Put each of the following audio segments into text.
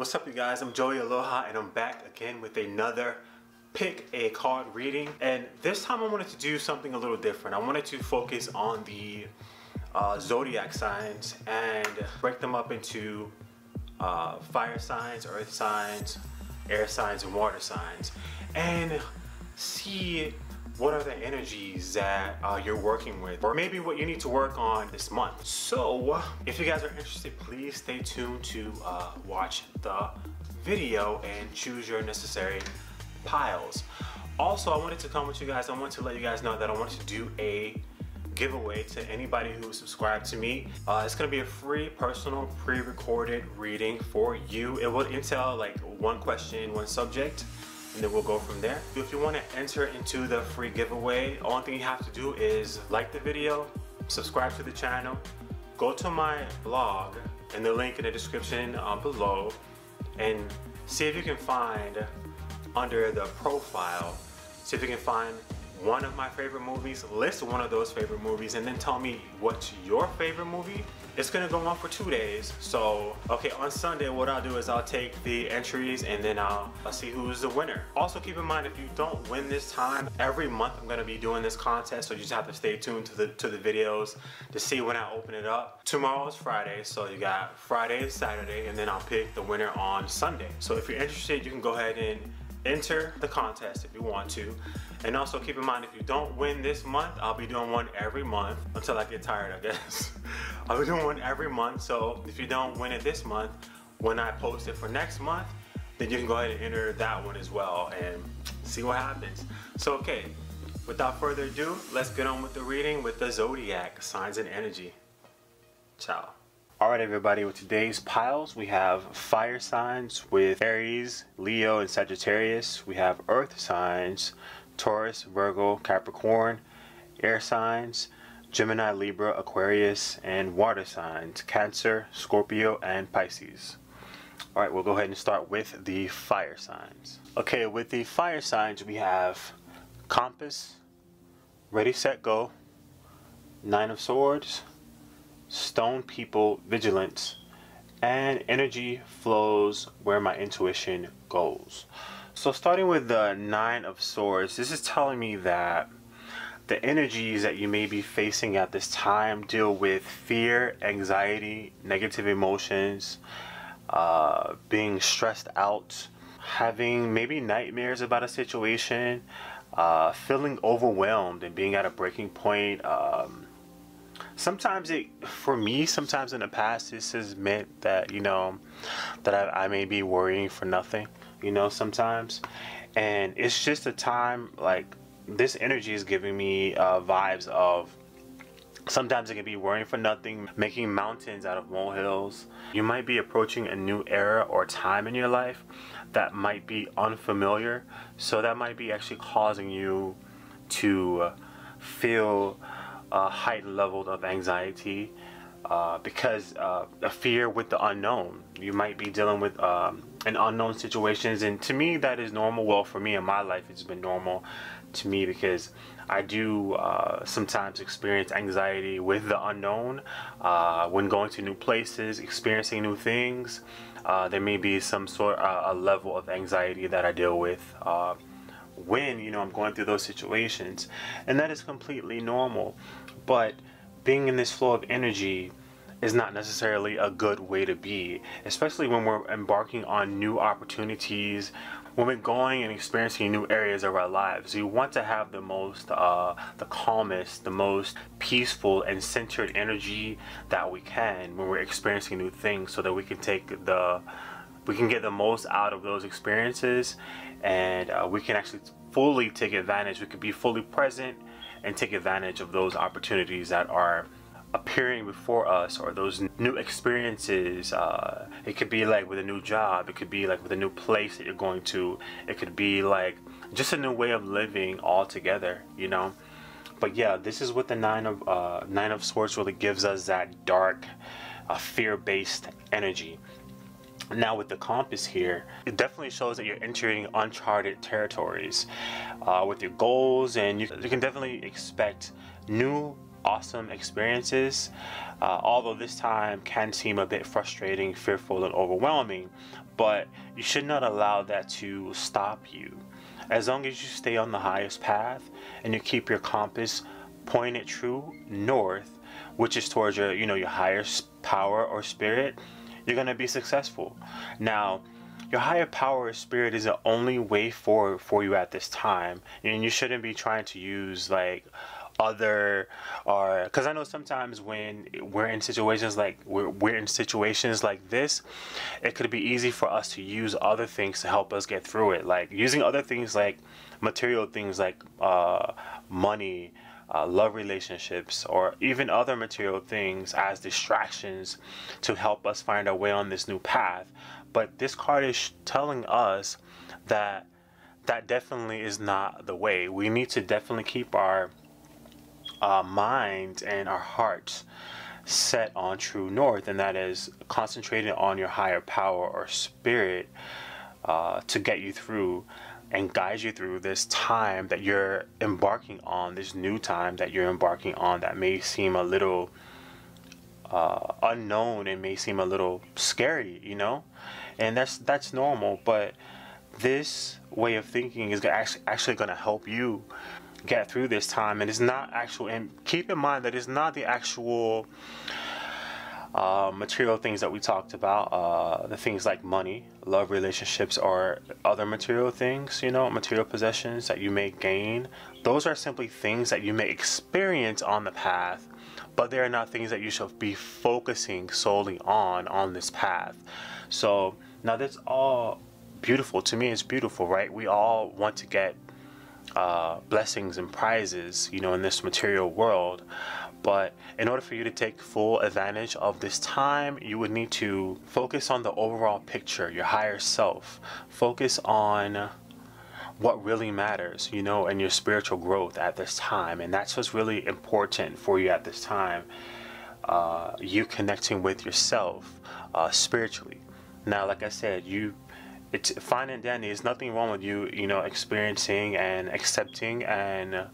What's up, you guys? I'm Joey Aloha and I'm back again with another pick a card reading, and this time I wanted to do something a little different. I wanted to focus on the Zodiac signs and break them up into fire signs, earth signs, air signs, and water signs, and see what are the energies that you're working with, or maybe what you need to work on this month. So if you guys are interested, please stay tuned to watch the video and choose your necessary piles. Also, I wanted to come with you guys. I want to let you guys know that I wanted to do a giveaway to anybody who subscribed to me. It's gonna be a free, personal, pre-recorded reading for you. It will entail like one question, one subject, and then we'll go from there. If you want to enter into the free giveaway, all thing you have to do is like the video, subscribe to the channel, go to my blog and the link in the description below, and see if you can find under the profile, see if you can find one of my favorite movies, list one of those favorite movies, and then tell me what's your favorite movie. It's gonna go on for 2 days. So, okay, on Sunday, what I'll do is I'll take the entries and then I'll see who's the winner. Also, keep in mind, if you don't win this time, every month I'm gonna be doing this contest, so you just have to stay tuned to the videos to see when I open it up. Tomorrow is Friday, so you got Friday, Saturday, and then I'll pick the winner on Sunday. So if you're interested, you can go ahead and enter the contest if you want to. And also keep in mind, if you don't win this month, I'll be doing one every month until I get tired, I guess. I'll be doing one every month, so if you don't win it this month, when I post it for next month, then you can go ahead and enter that one as well and see what happens. So okay, without further ado, let's get on with the reading with the Zodiac Signs and Energy. Ciao. Alright everybody, with today's piles we have fire signs with Aries, Leo, and Sagittarius. We have earth signs, Taurus, Virgo, Capricorn, air signs, Gemini, Libra, Aquarius, and water signs, Cancer, Scorpio, and Pisces. Alright, we'll go ahead and start with the fire signs. Okay, with the fire signs we have Compass, Ready, Set, Go, Nine of Swords, Stone People, Vigilance, and energy flows where my intuition goes. So starting with the Nine of Swords, this is telling me that the energies that you may be facing at this time deal with fear, anxiety, negative emotions, being stressed out, having maybe nightmares about a situation, feeling overwhelmed and being at a breaking point. Sometimes for me, sometimes in the past, this has meant that, you know, that I may be worrying for nothing, you know, sometimes. And it's just a time, like, this energy is giving me vibes of, sometimes it can be worrying for nothing, making mountains out of molehills. You might be approaching a new era or time in your life that might be unfamiliar. So that might be actually causing you to feel a heightened level of anxiety because a fear with the unknown. You might be dealing with in unknown situations, and to me that is normal. Well, for me in my life it's been normal to me because I do sometimes experience anxiety with the unknown when going to new places, experiencing new things. There may be some sort a level of anxiety that I deal with when, you know, I'm going through those situations, and that is completely normal. But being in this flow of energy is not necessarily a good way to be, especially when we're embarking on new opportunities, when we're going and experiencing new areas of our lives. We want to have the most the calmest, the most peaceful and centered energy that we can when we're experiencing new things, so that we can get the most out of those experiences, and we can actually fully take advantage. We can be fully present and take advantage of those opportunities that are appearing before us, or those new experiences. It could be like with a new job, it could be like with a new place that you're going to, it could be like just a new way of living altogether, you know. But yeah, this is what the Nine of Swords really gives us, that dark, fear-based energy. Now with the compass here, it definitely shows that you're entering uncharted territories with your goals, and you can definitely expect new awesome experiences, although this time can seem a bit frustrating, fearful, and overwhelming. but you should not allow that to stop you. As long as you stay on the highest path and you keep your compass pointed true north, which is towards your, your higher power or spirit, you're going to be successful. Now, your higher power or spirit is the only way forward for you at this time, and you shouldn't be trying to use like other, or because I know sometimes when we're in situations like this, it could be easy for us to use other things to help us get through it, like using other things like material things like money, love relationships, or even other material things as distractions to help us find our way on this new path. But this card is telling us that that definitely is not the way. We need to definitely keep our minds and our hearts set on true north, and that is concentrating on your higher power or spirit to get you through and guide you through this time that you're embarking on, this new time that you're embarking on that may seem a little unknown and may seem a little scary, and that's normal. But this way of thinking is actually going to help you get through this time, and it's not actual. And keep in mind that it's not the actual material things that we talked about, the things like money, love relationships, or other material things, material possessions that you may gain. Those are simply things that you may experience on the path, but they are not things that you should be focusing solely on this path. So now that's all beautiful. To me, it's beautiful, right? We all want to get blessings and prizes, in this material world. But in order for you to take full advantage of this time, you would need to focus on the overall picture, your higher self. Focus on what really matters, and your spiritual growth at this time. And that's what's really important for you at this time. You connecting with yourself spiritually. Now, like I said, it's fine and dandy. There's nothing wrong with you, experiencing and accepting and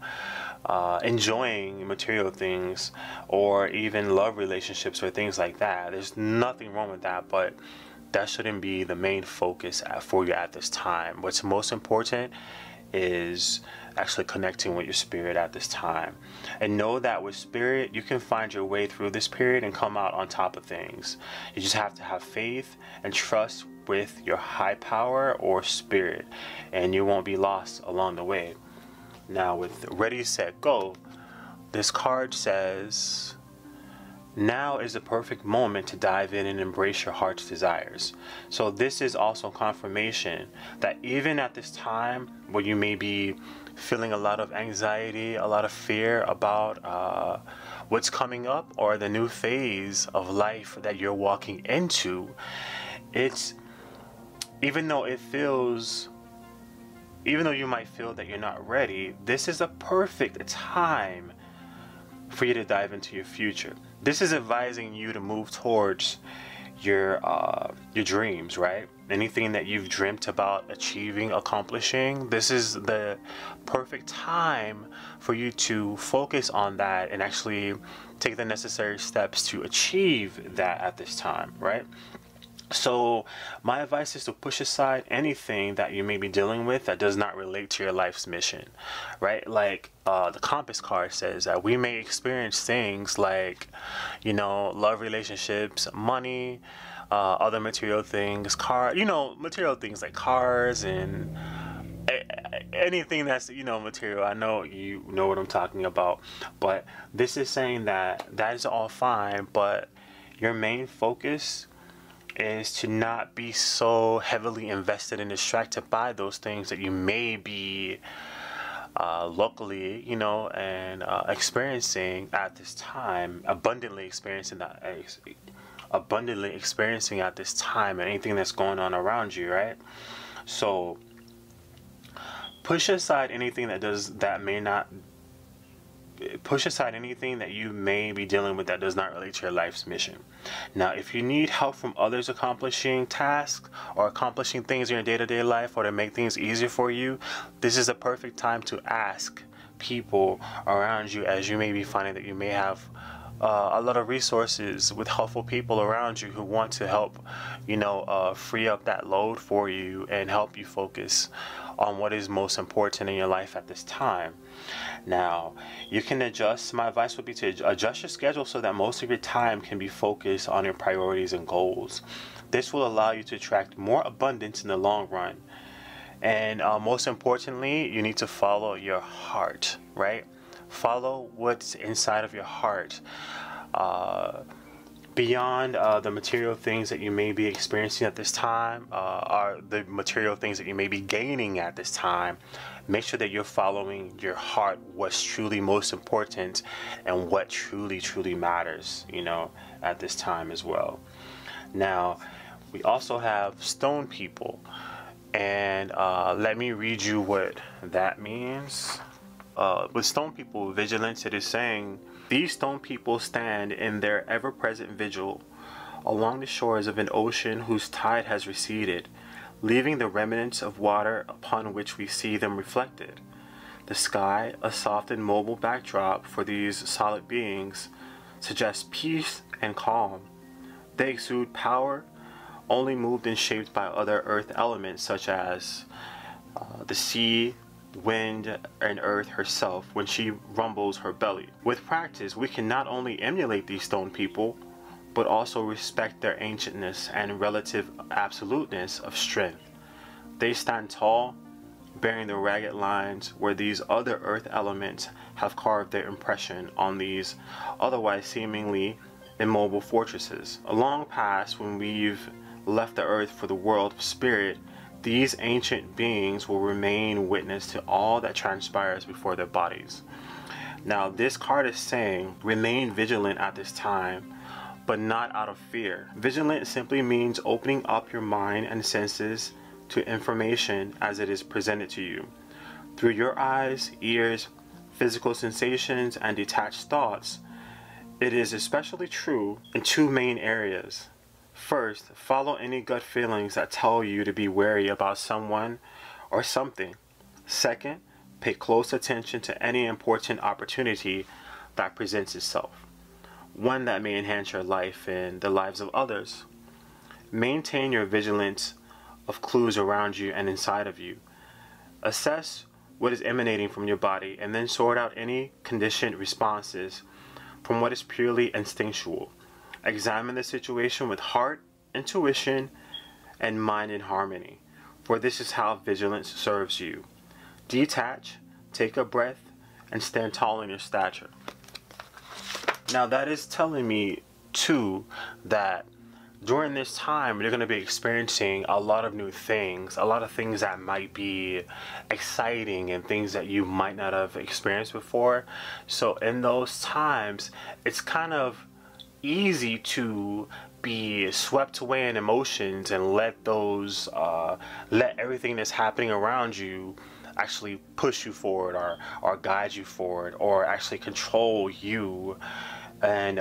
enjoying material things, or even love relationships or things like that. There's nothing wrong with that, but that shouldn't be the main focus for you at this time. What's most important is actually connecting with your spirit at this time, and know that with spirit you can find your way through this period and come out on top of things. You just have to have faith and trust with your high power or spirit, and you won't be lost along the way. Now, with ready, set, go, this card says, now is the perfect moment to dive in and embrace your heart's desires. So this is also confirmation that even at this time where you may be feeling a lot of anxiety, a lot of fear about what's coming up or the new phase of life that you're walking into, even though you might feel that you're not ready, this is a perfect time for you to dive into your future. This is advising you to move towards your dreams, right? Anything that you've dreamt about achieving, accomplishing, this is the perfect time for you to focus on that and actually take the necessary steps to achieve that at this time, right? So my advice is to push aside anything that you may be dealing with that does not relate to your life's mission, right? Like the compass card says that we may experience things like, love relationships, money, other material things, material things like cars and anything that's, material. I know you know what I'm talking about, but this is saying that is all fine, but your main focus is to not be so heavily invested and distracted by those things that you may be locally, and experiencing at this time, abundantly experiencing at this time, and anything that's going on around you, right? So push aside anything that you may be dealing with that does not relate to your life's mission. Now, if you need help from others accomplishing tasks or accomplishing things in your day-to-day life, or to make things easier for you, this is a perfect time to ask people around you, as you may be finding that you may have a lot of resources with helpful people around you who want to help, free up that load for you and help you focus on what is most important in your life at this time. Now, you can adjust, my advice would be to adjust your schedule so that most of your time can be focused on your priorities and goals. This will allow you to attract more abundance in the long run. And most importantly, you need to follow your heart, right? Follow what's inside of your heart. Beyond the material things that you may be experiencing at this time, or the material things that you may be gaining at this time, make sure that you're following your heart, what's truly most important and what truly matters, at this time as well. Now, we also have stone people, and let me read you what that means. With stone people, vigilance, it is saying, these stone people stand in their ever-present vigil along the shores of an ocean whose tide has receded, leaving the remnants of water upon which we see them reflected. The sky, a soft and mobile backdrop for these solid beings, suggests peace and calm. They exude power, only moved and shaped by other earth elements such as the sea, wind, and earth herself when she rumbles her belly. With practice, we can not only emulate these stone people, but also respect their ancientness and relative absoluteness of strength. They stand tall, bearing the ragged lines where these other earth elements have carved their impression on these otherwise seemingly immobile fortresses. A long past, when we've left the earth for the world of spirit, these ancient beings will remain witness to all that transpires before their bodies. Now, this card is saying, remain vigilant at this time, but not out of fear. Vigilant simply means opening up your mind and senses to information as it is presented to you. Through your eyes, ears, physical sensations, and detached thoughts. It is especially true in two main areas. First, follow any gut feelings that tell you to be wary about someone or something. Second, pay close attention to any important opportunity that presents itself, one that may enhance your life and the lives of others. Maintain your vigilance of clues around you and inside of you. Assess what is emanating from your body and then sort out any conditioned responses from what is purely instinctual. Examine the situation with heart, intuition, and mind in harmony, for this is how vigilance serves you. Detach, take a breath, and stand tall in your stature. Now that is telling me too that during this time you're going to be experiencing a lot of new things, a lot of things that might be exciting and things that you might not have experienced before. So in those times, it's kind of easy to be swept away in emotions and let those let everything that's happening around you actually push you forward or guide you forward or actually control you and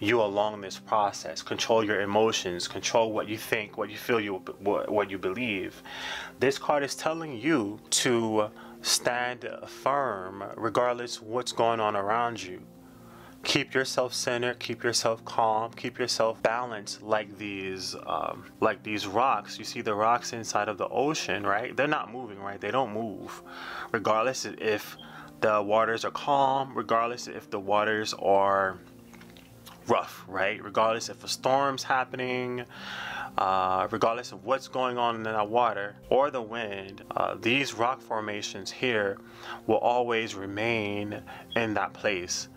you along this process. Control your emotions, control what you think, what you feel, what you believe. This card is telling you to stand firm regardless what's going on around you. Keep yourself centered, keep yourself calm, keep yourself balanced like these rocks. You see the rocks inside of the ocean, right? They're not moving, right? They don't move. Regardless if the waters are calm, regardless if the waters are rough, right? Regardless if a storm's happening, regardless of what's going on in that water or the wind, these rock formations here will always remain in that place.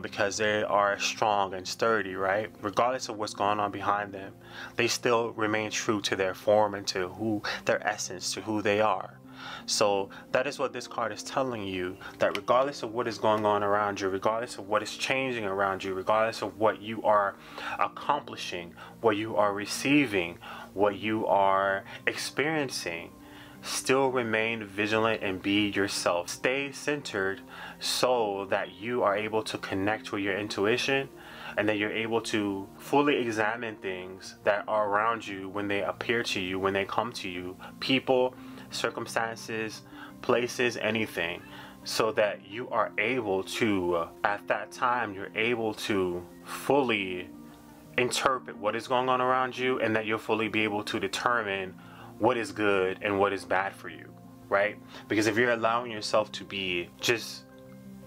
Because they are strong and sturdy, right? Regardless of what's going on behind them, they still remain true to their form and to their essence, to who they are. So that is what this card is telling you, that regardless of what is going on around you, regardless of what is changing around you, regardless of what you are accomplishing, what you are receiving, what you are experiencing, still remain vigilant and be yourself. Stay centered so that you are able to connect with your intuition and that you're able to fully examine things that are around you when they appear to you, when they come to you. People, circumstances, places, anything. so that you are able to, at that time, you're able to fully interpret what is going on around you, and that you'll fully be able to determine what is good and what is bad for you, right? Because if you're allowing yourself to be just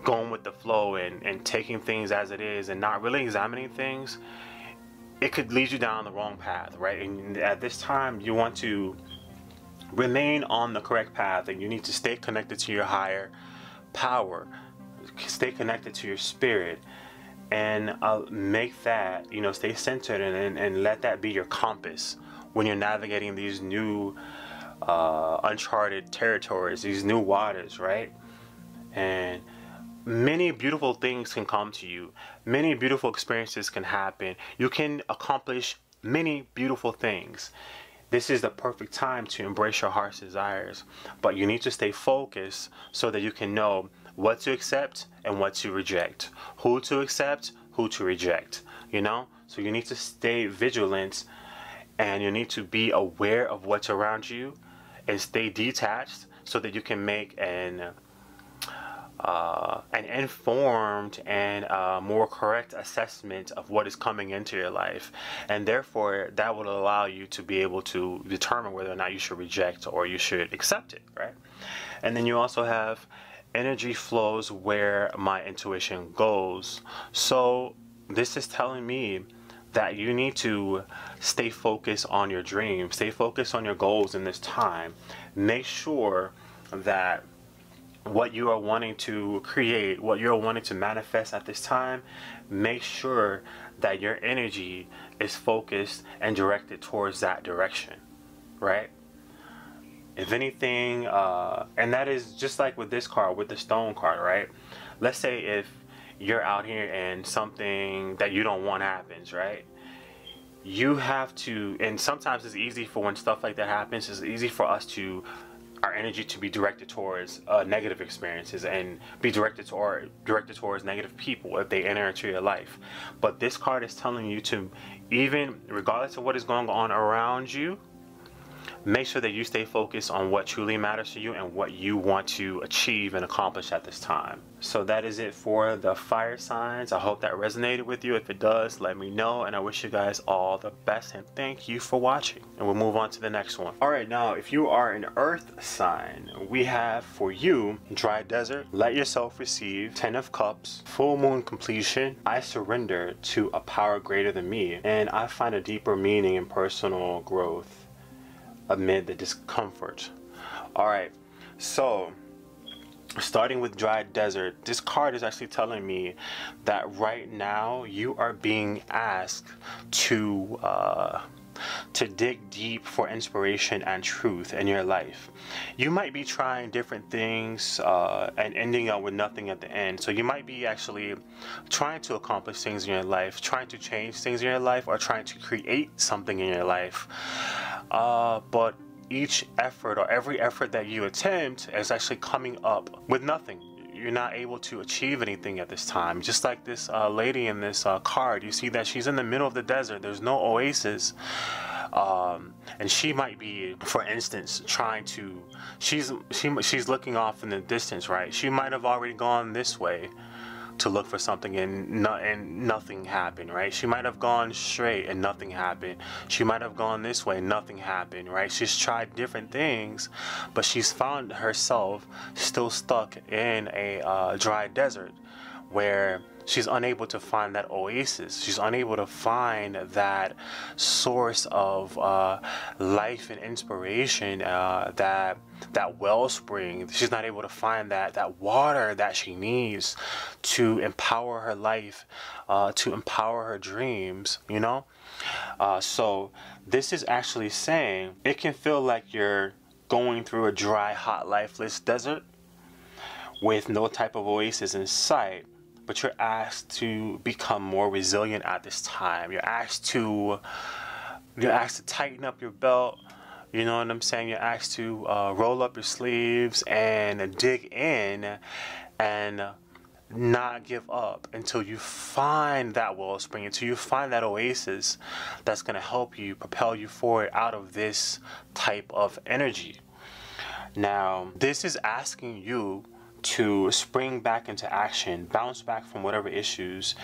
going with the flow and taking things as it is and not really examining things, it could lead you down the wrong path, right? And at this time, you want to remain on the correct path, and you need to stay connected to your higher power, stay connected to your spirit, and make that, you know, stay centered, and let that be your compass when you're navigating these new uncharted territories, these new waters, right? And many beautiful things can come to you. Many beautiful experiences can happen. You can accomplish many beautiful things. This is the perfect time to embrace your heart's desires, but you need to stay focused so that you can know what to accept and what to reject, who to accept, who to reject, you know? So you need to stay vigilant, and you need to be aware of what's around you and stay detached so that you can make an informed and more correct assessment of what is coming into your life, and therefore that will allow you to be able to determine whether or not you should reject or you should accept it, right? And then you also have energy flows where my intuition goes. So this is telling me that you need to stay focused on your dreams, stay focused on your goals in this time. Make sure that what you are wanting to create, what you're wanting to manifest at this time, make sure that your energy is focused and directed towards that direction, right? If anything, and that is just like with this card, with the stone card, right? Let's say if you're out here and something that you don't want happens, right? You have to, and sometimes it's easy for when stuff like that happens, it's easy for us to, our energy to be directed towards negative experiences and be directed towards negative people if they enter into your life. But this card is telling you to, even regardless of what is going on around you, make sure that you stay focused on what truly matters to you and what you want to achieve and accomplish at this time. So that is it for the fire signs. I hope that resonated with you. If it does, let me know, and I wish you guys all the best, and thank you for watching, and we'll move on to the next one. Alright, now if you are an earth sign, we have for you dry desert, let yourself receive, 10 of cups, full moon completion, I surrender to a power greater than me, and I find a deeper meaning in personal growth amid the discomfort. Alright, so starting with dry desert, this card is actually telling me that right now you are being asked to dig deep for inspiration and truth in your life. You might be trying different things and ending up with nothing at the end. So you might be actually trying to accomplish things in your life, trying to change things in your life, or trying to create something in your life. But each effort, or every effort that you attempt, is actually coming up with nothing. You're not able to achieve anything at this time. Just like this lady in this card, you see that she's in the middle of the desert. There's no oasis. And she might be, for instance, trying to, she's looking off in the distance, right? She might have already gone this way to look for something, and nothing happened, right? She might have gone straight and nothing happened. She might have gone this way, nothing happened, right? She's tried different things, but she's found herself still stuck in a dry desert where she's unable to find that oasis. She's unable to find that source of life and inspiration, that wellspring. She's not able to find that water that she needs to empower her life, to empower her dreams, you know? So this is actually saying it can feel like you're going through a dry, hot, lifeless desert with no type of oasis in sight. But you're asked to become more resilient at this time. You're asked to tighten up your belt. You know what I'm saying? You're asked to roll up your sleeves and dig in and not give up until you find that wellspring, until you find that oasis that's going to help you, propel you forward out of this type of energy. Now, this is asking you to spring back into action, bounce back from whatever issues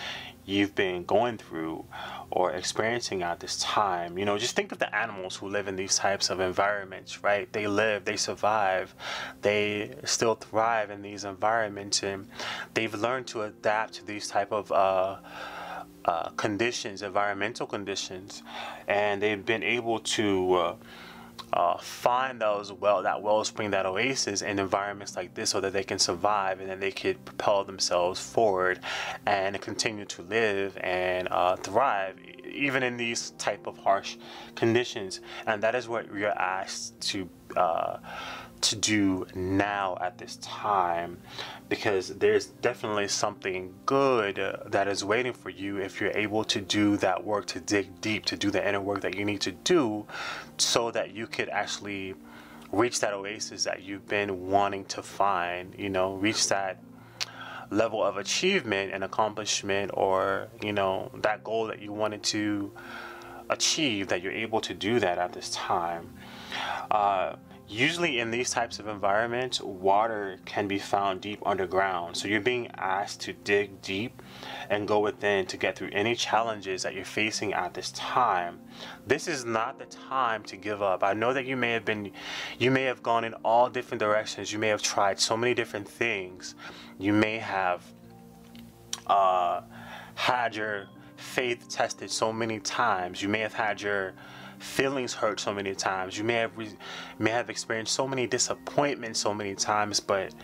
you've been going through or experiencing at this time. You know, just think of the animals who live in these types of environments, right? They live, they survive, they still thrive in these environments, and they've learned to adapt to these type of conditions, environmental conditions, and they've been able to find that wellspring, that oasis in environments like this, so that they can survive and then they could propel themselves forward and continue to live and thrive even in these type of harsh conditions. And that is what you're asked to do now at this time, because there's definitely something good that is waiting for you if you're able to do that work, to dig deep, to do the inner work that you need to do, so that you could actually reach that oasis that you've been wanting to find, you know, reach that level of achievement and accomplishment, or, you know, that goal that you wanted to achieve, that you're able to do that at this time. Usually in these types of environments, water can be found deep underground. So you're being asked to dig deep and go within to get through any challenges that you're facing at this time. This is not the time to give up. I know that you may have gone in all different directions. You may have tried so many different things. You may have had your faith tested so many times. You may have had your feelings hurt so many times. You may have experienced so many disappointments so many times, but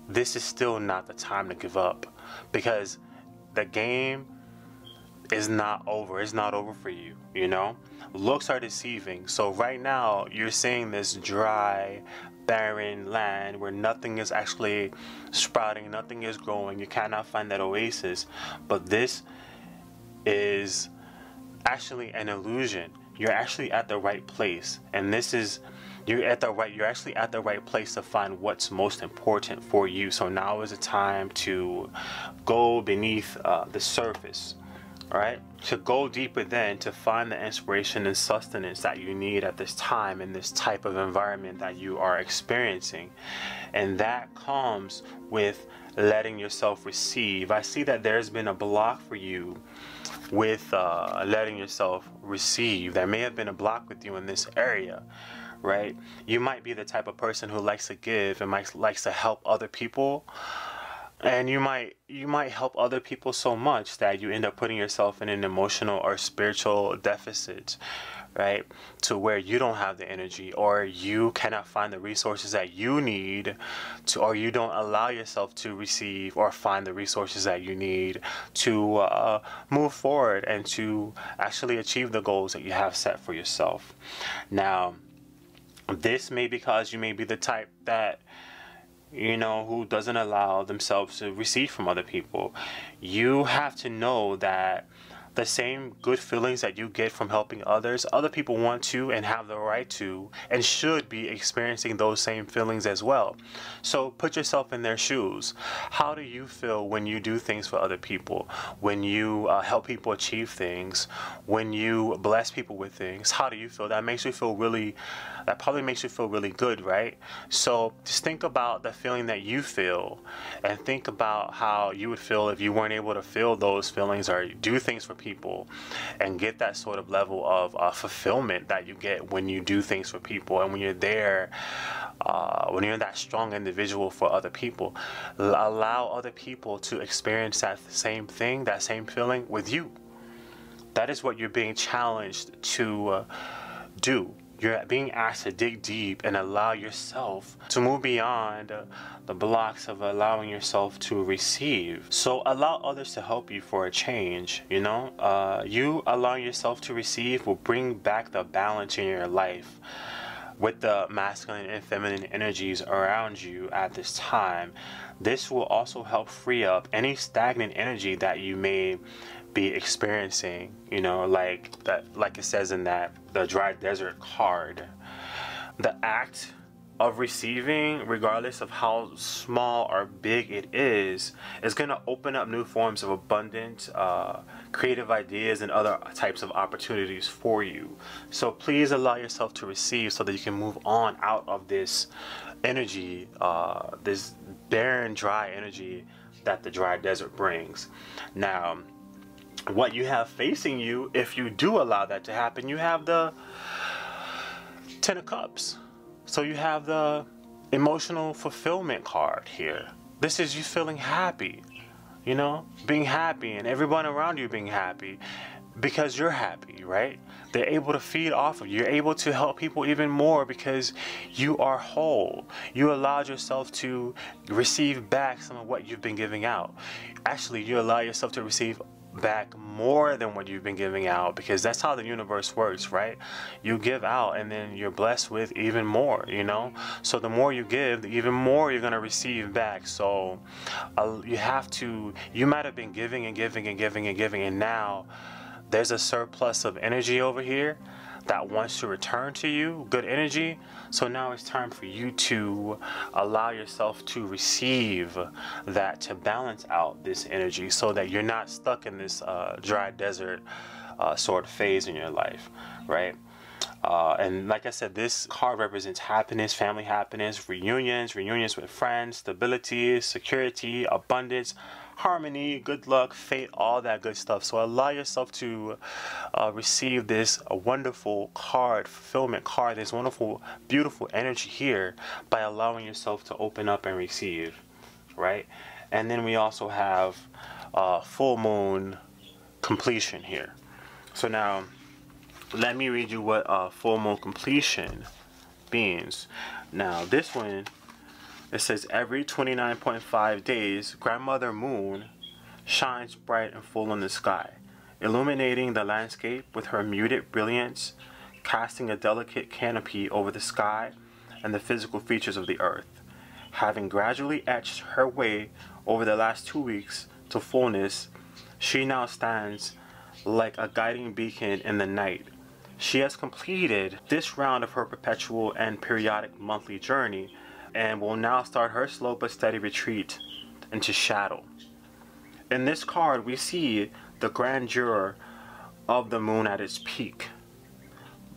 this is still not the time to give up, because the game is not over. It's not over for you, you know? Looks are deceiving. So right now you're seeing this dry, barren land where nothing is actually sprouting, nothing is growing. You cannot find that oasis, but this is actually an illusion. You're actually at the right place, and you're actually at the right place to find what's most important for you. So now is the time to go beneath the surface, right? To go deep within, to find the inspiration and sustenance that you need at this time in this type of environment that you are experiencing. And that comes with letting yourself receive. I see that there's been a block for you with letting yourself receive. There may have been a block with you in this area, right? You might be the type of person who likes to give and likes to help other people, and you might help other people so much that you end up putting yourself in an emotional or spiritual deficit, right? To where you don't have the energy, or you cannot find the resources that you need to, or you don't allow yourself to receive or find the resources that you need to move forward and to actually achieve the goals that you have set for yourself. Now, this may be because you may be the type that, you know, who doesn't allow themselves to receive from other people. You have to know that the same good feelings that you get from helping others, other people want to and have the right to and should be experiencing those same feelings as well. So put yourself in their shoes. How do you feel when you do things for other people? When you help people achieve things? When you bless people with things? How do you feel? That probably makes you feel really good, right? So just think about the feeling that you feel, and think about how you would feel if you weren't able to feel those feelings or do things for people and get that sort of level of fulfillment that you get when you do things for people, and when you're there, when you're that strong individual for other people. Allow other people to experience that same thing, that same feeling with you. That is what you're being challenged to do. You're being asked to dig deep and allow yourself to move beyond the blocks of allowing yourself to receive. So allow others to help you for a change, you know? You allowing yourself to receive will bring back the balance in your life with the masculine and feminine energies around you at this time. This will also help free up any stagnant energy that you may be experiencing, you know, like it says in the dry desert card. The act of receiving, regardless of how small or big it is going to open up new forms of abundant creative ideas and other types of opportunities for you. So please allow yourself to receive so that you can move on out of this energy, this barren, dry energy that the dry desert brings. Now, what you have facing you, if you do allow that to happen, you have the Ten of Cups. So you have the emotional fulfillment card here. This is you feeling happy, you know, being happy, and everyone around you being happy because you're happy, right? They're able to feed off of you. You're able to help people even more because you are whole. You allowed yourself to receive back some of what you've been giving out. Actually, you allow yourself to receive back more than what you've been giving out, because that's how the universe works, right? You give out and then you're blessed with even more, you know? So the more you give, even more you're going to receive back. So you might have been giving and giving and giving and giving, and now there's a surplus of energy over here that wants to return to you, good energy. So now it's time for you to allow yourself to receive that, to balance out this energy so that you're not stuck in this dry desert sort of phase in your life, right? And like I said, this card represents happiness, family happiness, reunions with friends, stability, security, abundance, harmony, good luck, fate, all that good stuff. So allow yourself to receive this wonderful card, fulfillment card, this wonderful, beautiful energy here by allowing yourself to open up and receive, right? And then we also have full moon completion here. So now, let me read you what full moon completion means. Now, this one, it says every 29.5 days, Grandmother Moon shines bright and full in the sky, illuminating the landscape with her muted brilliance, casting a delicate canopy over the sky and the physical features of the earth. Having gradually etched her way over the last 2 weeks to fullness, she now stands like a guiding beacon in the night. She has completed this round of her perpetual and periodic monthly journey and will now start her slow but steady retreat into shadow. In this card, we see the grandeur of the moon at its peak,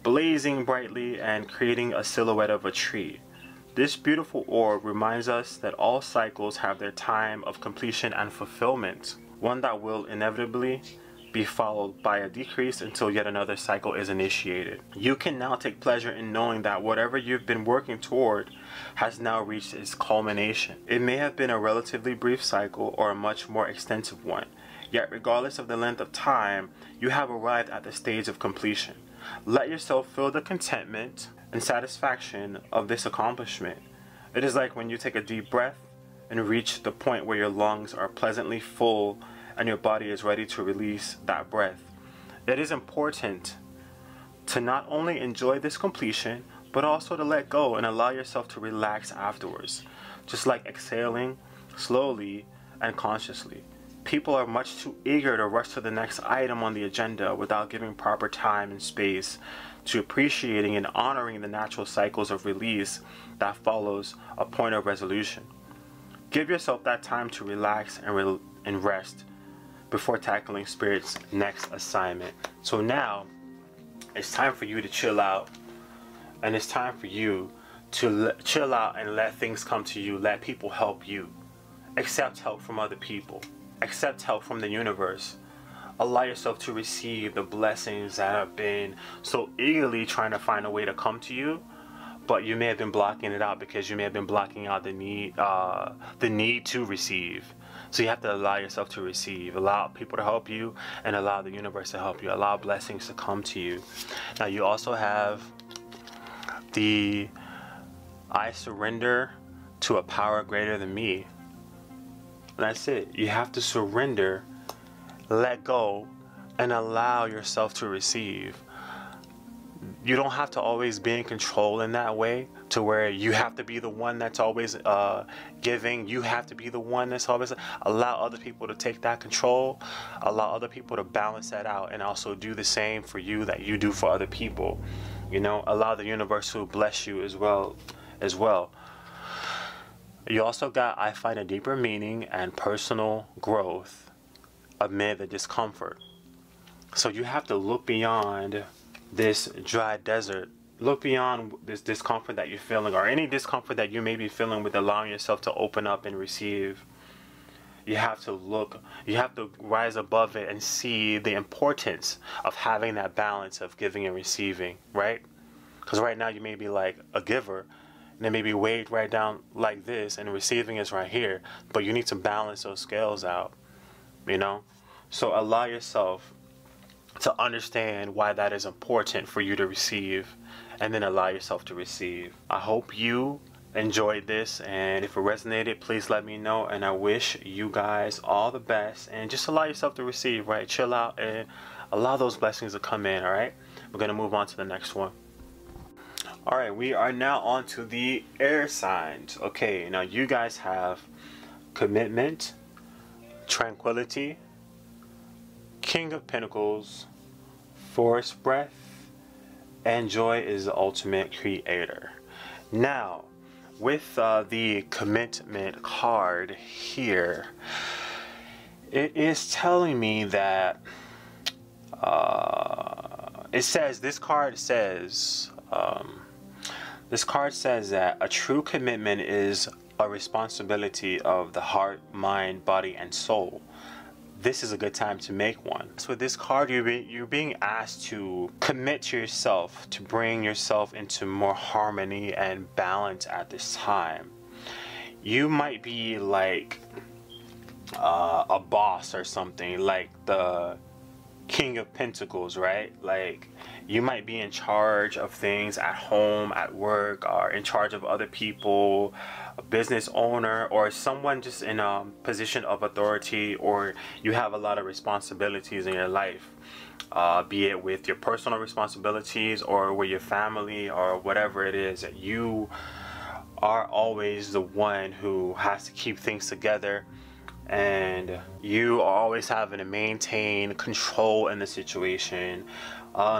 blazing brightly and creating a silhouette of a tree. This beautiful orb reminds us that all cycles have their time of completion and fulfillment, one that will inevitably be followed by a decrease until yet another cycle is initiated. You can now take pleasure in knowing that whatever you've been working toward has now reached its culmination. It may have been a relatively brief cycle or a much more extensive one, yet regardless of the length of time, you have arrived at the stage of completion. Let yourself feel the contentment and satisfaction of this accomplishment. It is like when you take a deep breath and reach the point where your lungs are pleasantly full and your body is ready to release that breath. It is important to not only enjoy this completion, but also to let go and allow yourself to relax afterwards, just like exhaling slowly and consciously. People are much too eager to rush to the next item on the agenda without giving proper time and space to appreciating and honoring the natural cycles of release that follows a point of resolution. Give yourself that time to relax and rest before tackling Spirit's next assignment. So now, it's time for you to chill out, and it's time for you to chill out and let things come to you. Let people help you. Accept help from other people. Accept help from the universe. Allow yourself to receive the blessings that have been so eagerly trying to find a way to come to you, but you may have been blocking it out because you may have been blocking out the need to receive. So you have to allow yourself to receive, allow people to help you, and allow the universe to help you, allow blessings to come to you. Now you also have the I surrender to a power greater than me. And that's it. You have to surrender, let go, and allow yourself to receive. You don't have to always be in control in that way, to where you have to be the one that's always giving. You have to be the one that's always... Allow other people to take that control. Allow other people to balance that out, and also do the same for you that you do for other people. You know, allow the universe to bless you as well. You also got I find a deeper meaning and personal growth amid the discomfort. So you have to look beyond this dry desert look beyond this discomfort that you're feeling, or any discomfort that you may be feeling, with allowing yourself to open up and receive. You have to rise above it and see the importance of having that balance of giving and receiving, right? Because right now you may be like a giver, and it may be weighed right down like this, and receiving is right here, but you need to balance those scales out, you know? So allow yourself to understand why that is important for you to receive, and then allow yourself to receive. I hope you enjoyed this, and if it resonated, please let me know, and I wish you guys all the best, and just allow yourself to receive, right? Chill out and allow those blessings to come in. All right, we're gonna move on to the next one. All right, we are now on to the air signs. Okay, now you guys have commitment, tranquility, King of Pentacles, forest breath, and joy is the ultimate creator. Now, with the commitment card here, it is telling me that this card says that a true commitment is a responsibility of the heart, mind, body, and soul. This is a good time to make one. So with this card, you're being asked to commit to yourself, to bring yourself into more harmony and balance at this time. You might be like a boss or something, like the King of Pentacles, right? Like, you might be in charge of things at home, at work, or in charge of other people, a business owner, or someone just in a position of authority, or you have a lot of responsibilities in your life, be it with your personal responsibilities or with your family or whatever it is. That you are always the one who has to keep things together, and you are always having to maintain control in the situation,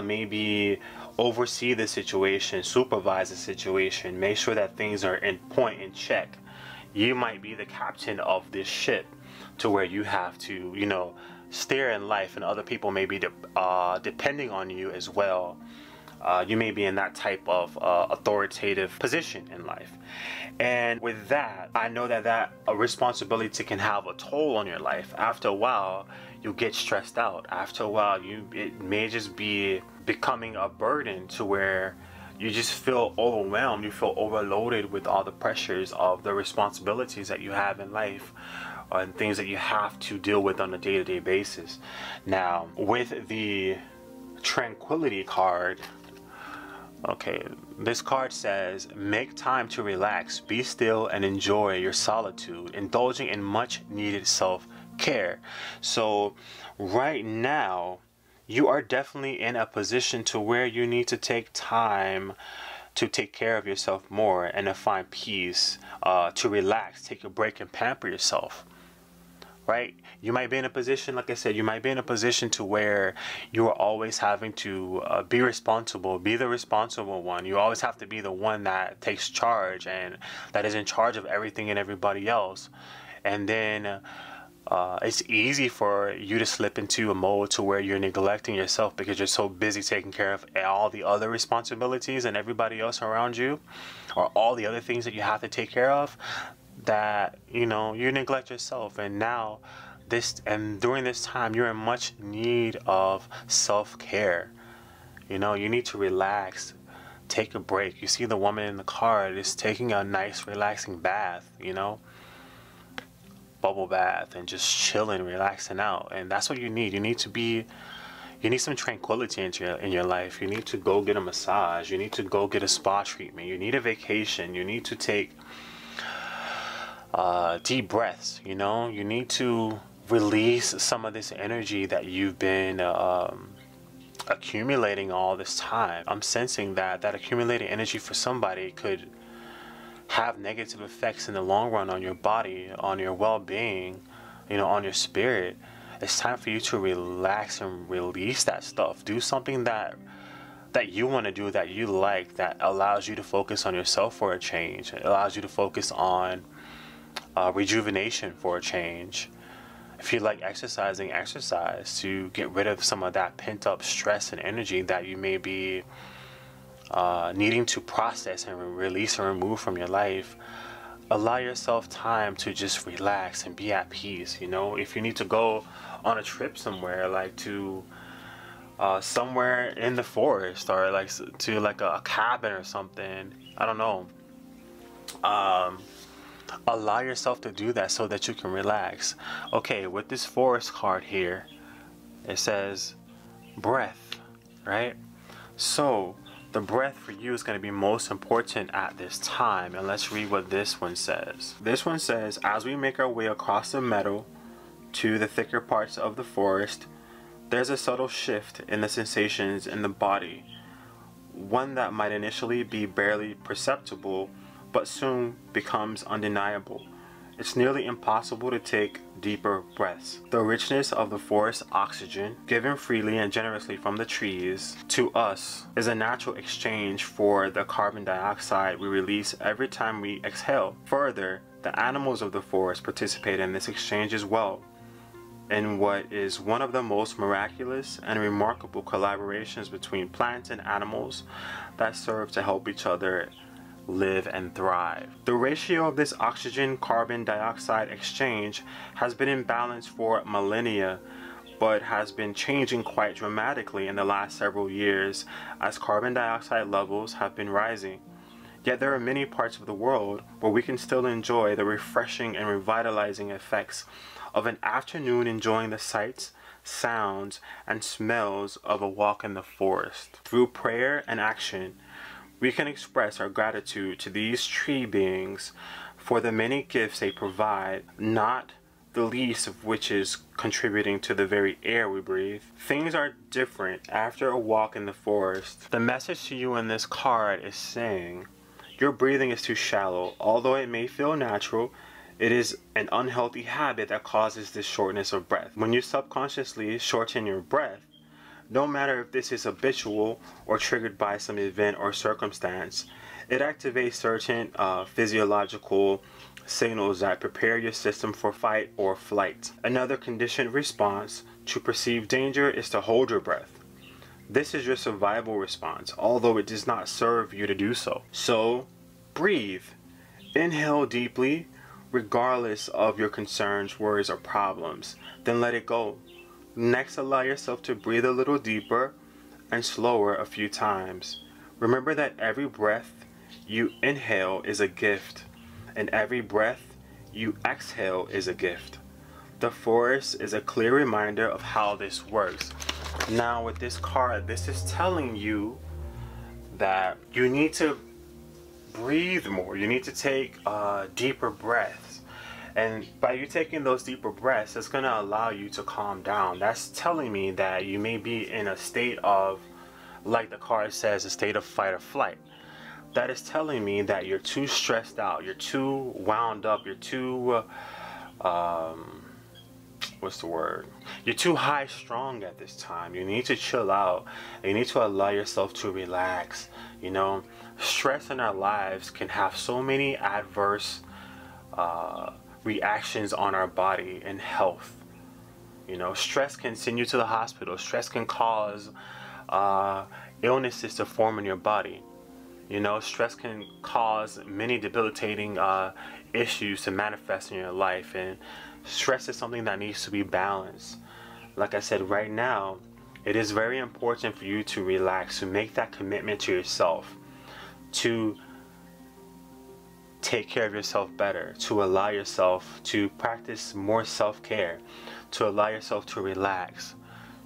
maybe oversee the situation, supervise the situation, make sure that things are in check. You might be the captain of this ship, to where you have to, you know, steer in life, and other people may be depending on you as well. You may be in that type of authoritative position in life. And with that, I know that responsibility can have a toll on your life. After a while, you get stressed out. After a while, it may just be becoming a burden, to where you just feel overwhelmed. You feel overloaded with all the pressures of the responsibilities that you have in life, and things that you have to deal with on a day-to-day basis. Now, with the Tranquility card, okay, this card says, make time to relax, be still, and enjoy your solitude, indulging in much needed self-care. So right now, you are definitely in a position to where you need to take time to take care of yourself more, and to find peace, to relax, take a break, and pamper yourself. Right? You might be in a position, like I said, you might be in a position to where you are always having to be responsible, be the responsible one. You always have to be the one that takes charge, and that is in charge of everything and everybody else. And then it's easy for you to slip into a mode to where you're neglecting yourself, because you're so busy taking care of all the other responsibilities and everybody else around you, or all the other things that you have to take care of, that, you know, you neglect yourself. And now during this time, you're in much need of self-care. You know, you need to relax, take a break. You see the woman in the card is taking a nice relaxing bath, you know, bubble bath, and just chilling, relaxing out. And that's what you need. You need some tranquility in your life. You need to go get a massage. You need to go get a spa treatment. You need a vacation. You need to take deep breaths. You know, you need to release some of this energy that you've been accumulating all this time. I'm sensing that accumulated energy for somebody could have negative effects in the long run on your body, on your well-being, you know, on your spirit. It's time for you to relax and release that stuff. Do something that you want to do, that you like, that allows you to focus on yourself for a change. It allows you to focus on rejuvenation for a change. If you like exercising, exercise to get rid of some of that pent-up stress and energy that you may be needing to process and release and remove from your life, allow yourself time to just relax and be at peace. You know, if you need to go on a trip somewhere, like to somewhere in the forest, or like to like a cabin or something, I don't know, allow yourself to do that so that you can relax. Okay, with this forest card here, it says breath, right? So the breath for you is going to be most important at this time. And let's read what this one says. This one says, as we make our way across the meadow to the thicker parts of the forest, there's a subtle shift in the sensations in the body, one that might initially be barely perceptible but soon becomes undeniable. It's nearly impossible to take deeper breaths. The richness of the forest oxygen, given freely and generously from the trees to us, is a natural exchange for the carbon dioxide we release every time we exhale. Further, the animals of the forest participate in this exchange as well, in what is one of the most miraculous and remarkable collaborations between plants and animals that serve to help each other live and thrive. The ratio of this oxygen-carbon dioxide exchange has been in balance for millennia, but has been changing quite dramatically in the last several years as carbon dioxide levels have been rising. Yet there are many parts of the world where we can still enjoy the refreshing and revitalizing effects of an afternoon enjoying the sights, sounds, and smells of a walk in the forest. Through prayer and action, we can express our gratitude to these tree beings for the many gifts they provide, not the least of which is contributing to the very air we breathe. Things are different after a walk in the forest. The message to you in this card is saying, your breathing is too shallow. Although it may feel natural, it is an unhealthy habit that causes this shortness of breath. When you subconsciously shorten your breath, no matter if this is habitual or triggered by some event or circumstance, it activates certain physiological signals that prepare your system for fight or flight. Another conditioned response to perceived danger is to hold your breath. This is your survival response, although it does not serve you to do so. So, breathe. Inhale deeply, regardless of your concerns, worries, or problems. Then let it go. Next, allow yourself to breathe a little deeper and slower a few times. Remember that every breath you inhale is a gift, and every breath you exhale is a gift. The forest is a clear reminder of how this works. Now with this card, this is telling you that you need to breathe more. You need to take deeper breaths. And by you taking those deeper breaths, it's going to allow you to calm down. That's telling me that you may be in a state of, like the card says, a state of fight or flight. That is telling me that you're too stressed out, you're too wound up, you're too, what's the word? You're too high strung at this time. You need to chill out. You need to allow yourself to relax. You know, stress in our lives can have so many adverse reactions on our body and health. You know, stress can send you to the hospital. Stress can cause illnesses to form in your body. You know, stress can cause many debilitating issues to manifest in your life, and stress is something that needs to be balanced. Like I said, right now, it is very important for you to relax, to make that commitment to yourself, to take care of yourself better, to allow yourself to practice more self-care, to allow yourself to relax,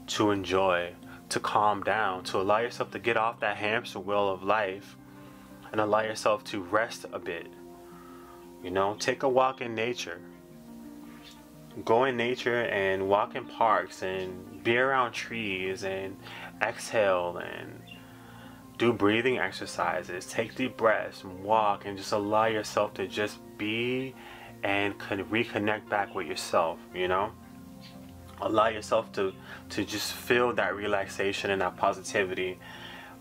to enjoy, to calm down, to allow yourself to get off that hamster wheel of life and allow yourself to rest a bit. You know, take a walk in nature. Go in nature and walk in parks and be around trees and exhale and do breathing exercises. Take deep breaths and walk and just allow yourself to just be and reconnect back with yourself, you know? Allow yourself to just feel that relaxation and that positivity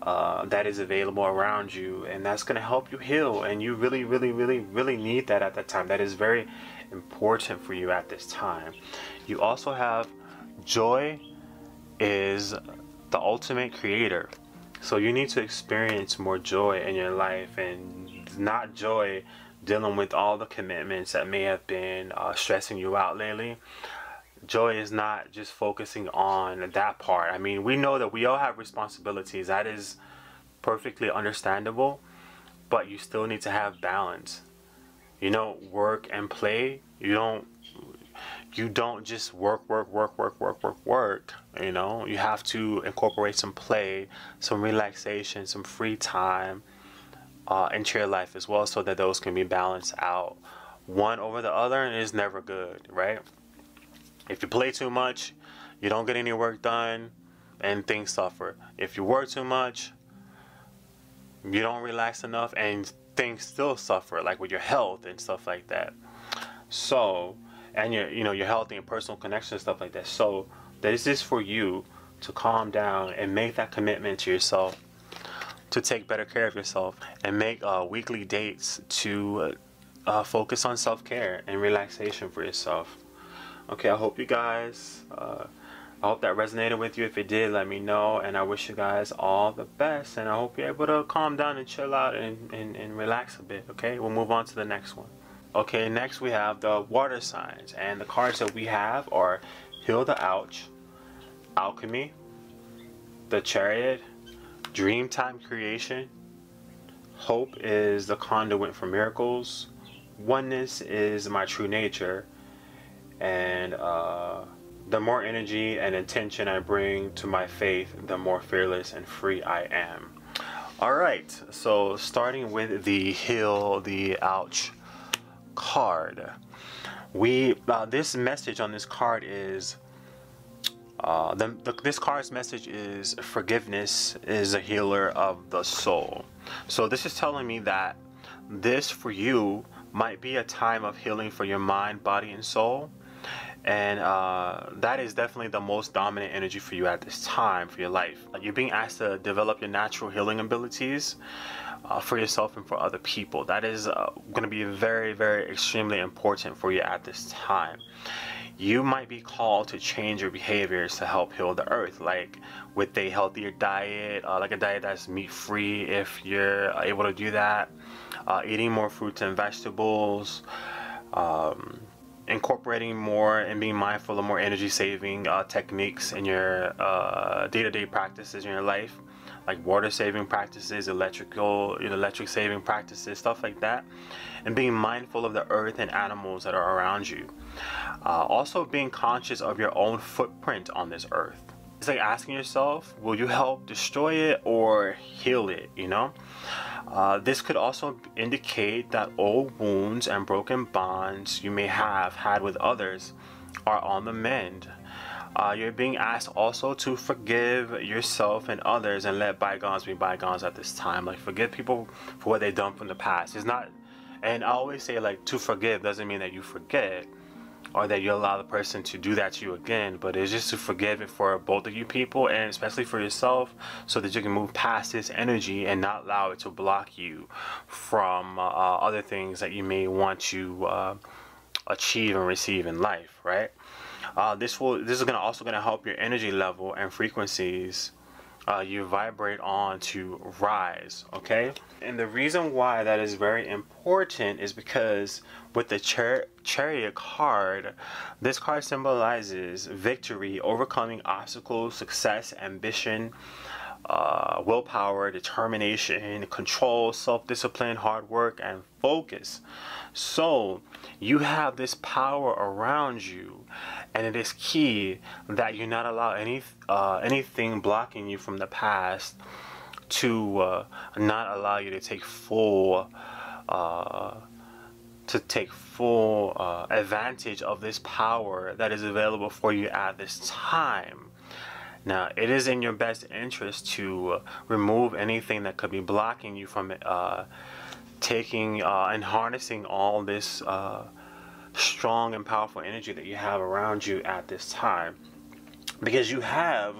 that is available around you, and that's going to help you heal, and you really need that at that time. That is very important for you at this time. You also have joy is the ultimate creator. So you need to experience more joy in your life, and not joy dealing with all the commitments that may have been stressing you out lately. Joy is not just focusing on that part. I mean, we know that we all have responsibilities. That is perfectly understandable, but you still need to have balance. You know, work and play. You don't just work. You know, you have to incorporate some play, some relaxation, some free time into your life as well, so that those can be balanced out. One over the other is never good, right? If you play too much, you don't get any work done, and things suffer. If you work too much, you don't relax enough, and things still suffer, like with your health and stuff like that. So, and your health and your personal connection and stuff like that. So this is for you to calm down and make that commitment to yourself, to take better care of yourself, and make weekly dates to focus on self-care and relaxation for yourself. Okay, I hope you guys, I hope that resonated with you. If it did, let me know, and I wish you guys all the best, and I hope you're able to calm down and chill out and relax a bit. Okay, we'll move on to the next one. Okay, next we have the water signs, and the cards that we have are Heal the Ouch, Alchemy, the Chariot, Dreamtime Creation, Hope is the Conduit for Miracles, Oneness is My True Nature, and the more energy and intention I bring to my faith, the more fearless and free I am. Alright, so starting with the Heal the Ouch card. This message on this card is this card's message is forgiveness is a healer of the soul. So this is telling me that this for you might be a time of healing for your mind, body, and soul. And that is definitely the most dominant energy for you at this time for your life. You're being asked to develop your natural healing abilities for yourself and for other people. That is going to be very, very extremely important for you at this time. You might be called to change your behaviors to help heal the earth, like with a healthier diet, like a diet that's meat-free if you're able to do that, eating more fruits and vegetables, incorporating more and being mindful of more energy saving techniques in your day-to-day practices in your life, like water saving practices, electric saving practices, stuff like that, and being mindful of the earth and animals that are around you. Also being conscious of your own footprint on this earth. It's like asking yourself, will you help destroy it or heal it, you know? This could also indicate that old wounds and broken bonds you may have had with others are on the mend. You're being asked also to forgive yourself and others and let bygones be bygones at this time. Like, forgive people for what they've done from the past. It's not, and I always say, like, to forgive doesn't mean that you forget or that you allow the person to do that to you again, but it's just to forgive it for both of you people, and especially for yourself, so that you can move past this energy and not allow it to block you from other things that you may want to achieve and receive in life, right? This is also gonna help your energy level and frequencies you vibrate on to rise, okay? And the reason why that is very important is because with the Chariot card, this card symbolizes victory, overcoming obstacles, success, ambition, willpower, determination, control, self-discipline, hard work, and focus. So you have this power around you, and it is key that you not allow anything blocking you from the past to not allow you to take full advantage of this power that is available for you at this time. Now, it is in your best interest to remove anything that could be blocking you from taking and harnessing all this strong and powerful energy that you have around you at this time, because you have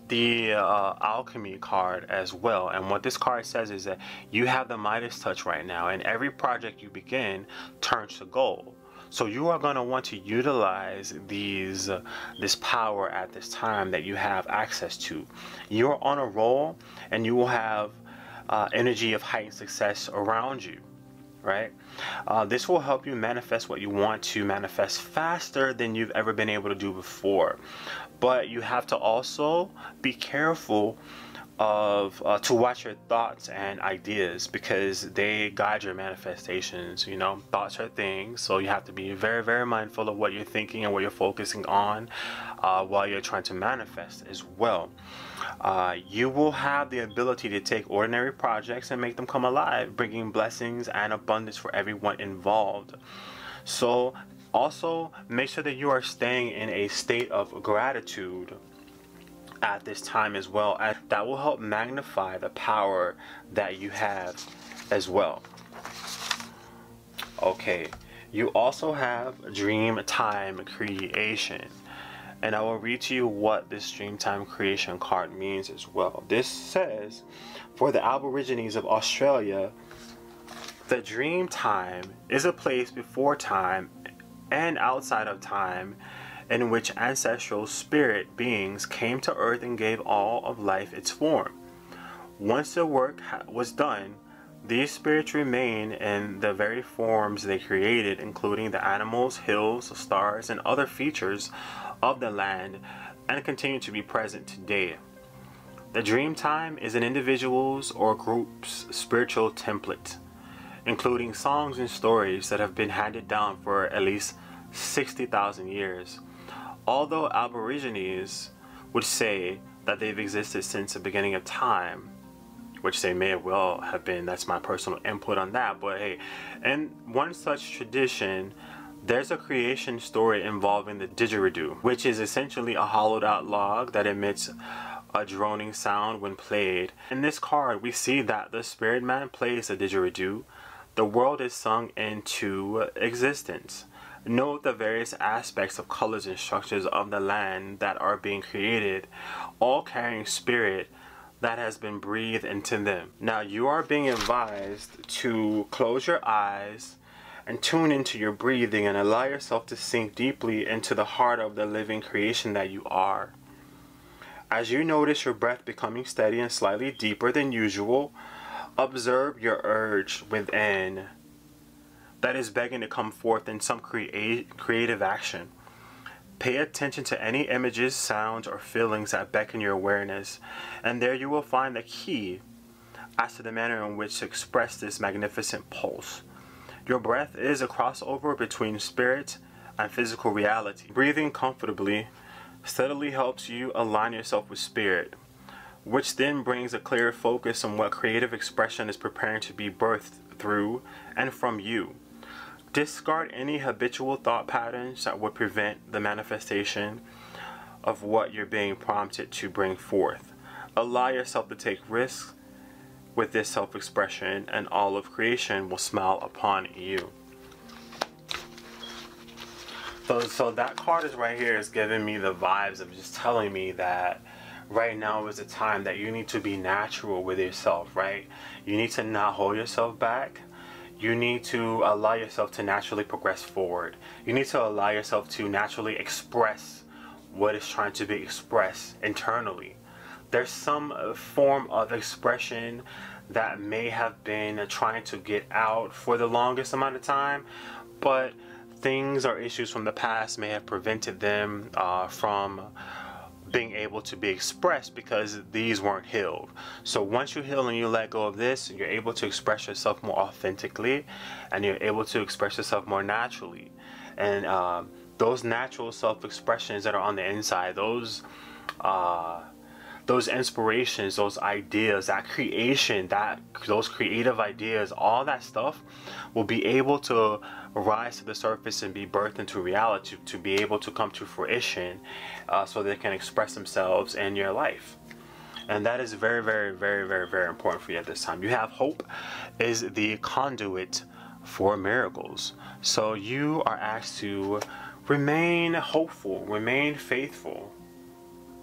the alchemy card as well. And what this card says is that you have the Midas touch right now, and every project you begin turns to gold. So you are going to want to utilize this power at this time that you have access to. You're on a roll, and you will have energy of heightened success around you, right? This will help you manifest what you want to manifest faster than you've ever been able to do before. But you have to also be careful of to watch your thoughts and ideas, because they guide your manifestations. You know, thoughts are things, so you have to be very, very mindful of what you're thinking and what you're focusing on while you're trying to manifest as well. You will have the ability to take ordinary projects and make them come alive, bringing blessings and abundance for everyone involved. So also make sure that you are staying in a state of gratitude at this time as well, and that will help magnify the power that you have as well. Okay, you also have dream time creation, and I will read to you what this dream time creation card means as well. This says, for the Aborigines of Australia, the dream time is a place before time and outside of time in which ancestral spirit beings came to earth and gave all of life its form. Once the work was done, these spirits remain in the very forms they created, including the animals, hills, stars, and other features of the land, and continue to be present today. The dream time is an individual's or group's spiritual template, including songs and stories that have been handed down for at least 60,000 years. Although Aborigines would say that they've existed since the beginning of time, which they may well have been, that's my personal input on that, but hey, in one such tradition, there's a creation story involving the didgeridoo, which is essentially a hollowed out log that emits a droning sound when played. In this card, we see that the spirit man plays the didgeridoo. The world is sung into existence. Note the various aspects of colors and structures of the land that are being created, all carrying spirit that has been breathed into them. Now you are being advised to close your eyes and tune into your breathing and allow yourself to sink deeply into the heart of the living creation that you are. As you notice your breath becoming steady and slightly deeper than usual, observe your urge within that is begging to come forth in some creative action. Pay attention to any images, sounds, or feelings that beckon your awareness, and there you will find the key as to the manner in which to express this magnificent pulse. Your breath is a crossover between spirit and physical reality. Breathing comfortably steadily helps you align yourself with spirit, which then brings a clear focus on what creative expression is preparing to be birthed through and from you. Discard any habitual thought patterns that would prevent the manifestation of what you're being prompted to bring forth. Allow yourself to take risks with this self-expression, and all of creation will smile upon you. So that card is right here is giving me the vibes of just telling me that right now is a time that you need to be natural with yourself, right? You need to not hold yourself back. You need to allow yourself to naturally progress forward. You need to allow yourself to naturally express what is trying to be expressed internally. There's some form of expression that may have been trying to get out for the longest amount of time, but things or issues from the past may have prevented them from being able to be expressed because these weren't healed. So once you heal and you let go of this, you're able to express yourself more authentically, and you're able to express yourself more naturally. And those natural self-expressions that are on the inside, those inspirations, those ideas, that creation, those creative ideas, all that stuff will be able to rise to the surface and be birthed into reality, to be able to come to fruition, so they can express themselves in your life. And that is very, very, very, very, very important for you at this time. You have hope is the conduit for miracles. So you are asked to remain hopeful, remain faithful.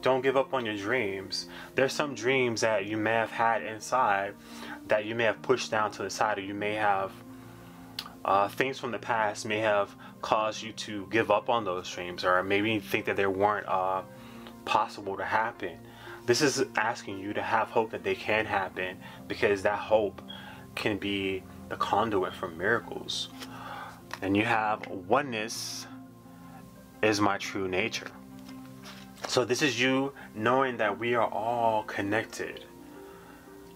Don't give up on your dreams. There's some dreams that you may have had inside that you may have pushed down to the side, or you may have things from the past may have cause you to give up on those dreams, or maybe think that they weren't possible to happen. This is asking you to have hope that they can happen, because that hope can be the conduit for miracles. And you have oneness is my true nature. So this is you knowing that we are all connected.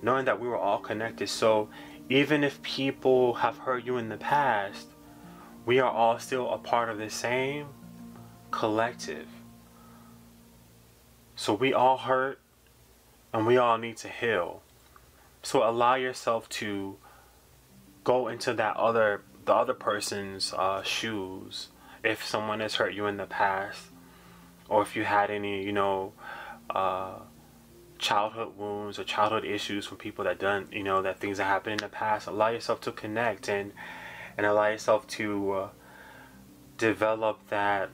Knowing that we were all connected. So even if people have hurt you in the past, we are all still a part of the same collective. So we all hurt and we all need to heal. So allow yourself to go into the other person's shoes. If someone has hurt you in the past, or if you had any, you know, childhood wounds or childhood issues from people that done, you know, that things that happened in the past, allow yourself to connect and allow yourself to develop that,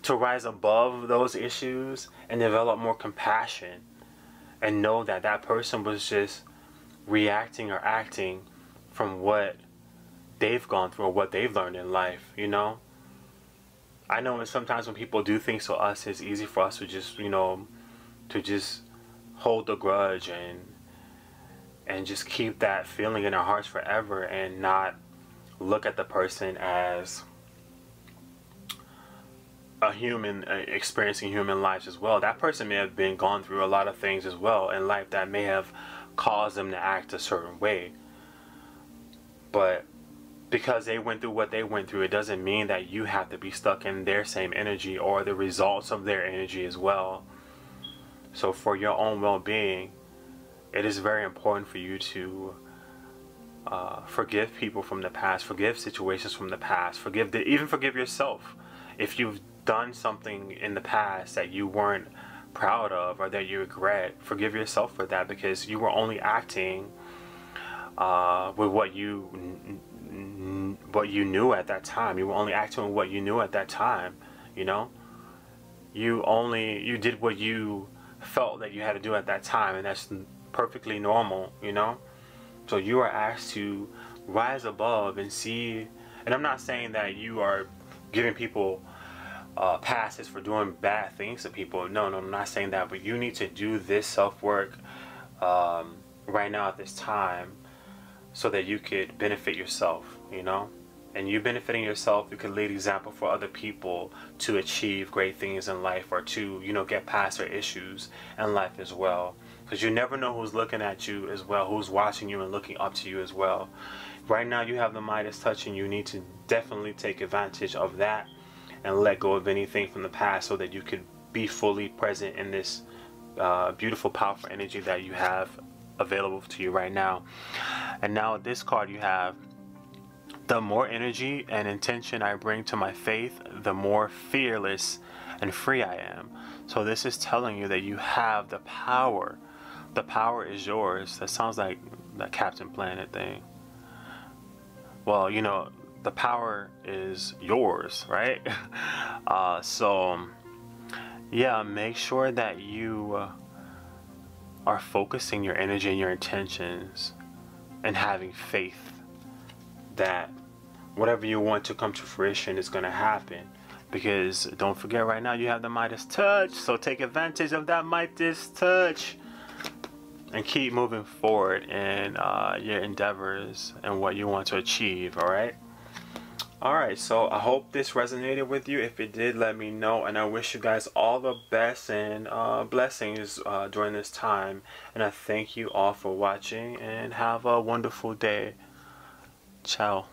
to rise above those issues and develop more compassion, and know that that person was just reacting or acting from what they've gone through or what they've learned in life, you know. I know sometimes when people do things to us, it's easy for us to just, you know, to just hold the grudge and just keep that feeling in our hearts forever, and not look at the person as a human experiencing human lives as well. That person may have been gone through a lot of things as well in life that may have caused them to act a certain way. But because they went through what they went through, it doesn't mean that you have to be stuck in their same energy or the results of their energy as well. So for your own well-being, it is very important for you to forgive people from the past, forgive situations from the past, even forgive yourself. If you've done something in the past that you weren't proud of or that you regret, forgive yourself for that, because you were only acting with what you knew at that time. You were only acting with what you knew at that time, you know. You did what you felt that you had to do at that time, and that's perfectly normal, you know. So you are asked to rise above and see. And I'm not saying that you are giving people passes for doing bad things to people. No, I'm not saying that. But you need to do this self-work right now at this time, so that you could benefit yourself, you know. And you benefiting yourself, you can lead example for other people to achieve great things in life, or to, you know, get past their issues in life as well. Because you never know who's looking at you as well, who's watching you and looking up to you as well. Right now you have the Midas touch, and you need to definitely take advantage of that and let go of anything from the past, so that you could be fully present in this beautiful, powerful energy that you have available to you right now. And now this card you have: the more energy and intention I bring to my faith, the more fearless and free I am. So this is telling you that you have the power. The power is yours. That sounds like that Captain Planet thing. Well, you know, the power is yours, right? So yeah, make sure that you are focusing your energy and your intentions and having faith that whatever you want to come to fruition is going to happen. Because don't forget, right now you have the Midas touch, so take advantage of that Midas touch and keep moving forward in your endeavors and what you want to achieve. Alright, so I hope this resonated with you. If it did, let me know, and I wish you guys all the best and blessings during this time. And I thank you all for watching, and have a wonderful day. Ciao.